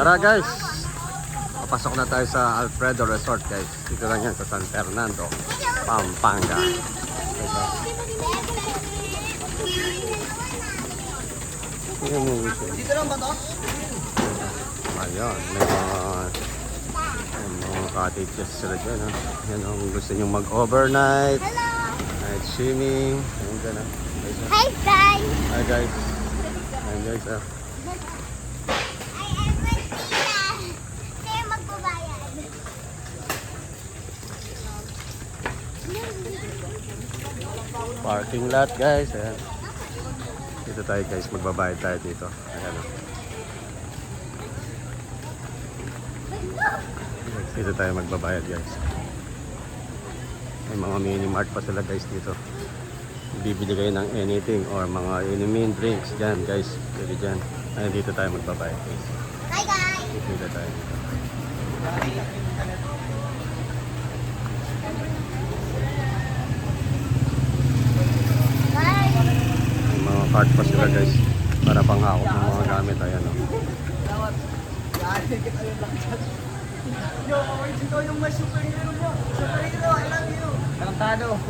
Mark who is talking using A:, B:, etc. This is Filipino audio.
A: Tara guys, papasok na tayo sa Alfredo Resort guys. Dito lang yan sa San Fernando, Pampanga.
B: Dito lang ba to?
A: Ayun, may mga cottages sila dyan. Ha? Yan ang gusto nyo mag-overnight, night swimming. Ayun dyan ha.
C: Hi guys!
A: Hi guys. Ayun guys ha.
C: Kaya magbabayad.
A: Parking lot guys. Ayan. Dito tayo guys, magbabayad tayo dito. Ayan o. Dito tayo magbabayad guys. May mga mini mart pa sila guys dito. Bibili kayo ng anything or mga inumin drinks dyan guys. Pwede dyan. Ayun, dito tayo magbabayad guys.
C: Hi guys!
A: Dito tayo dito.
C: Bye!
A: May mga cart pa sila guys. Para panghakot ng mga gamit. Ayan o.
B: Yo, ito yung mas superhero mo. Superhero, I love you. Tarantado.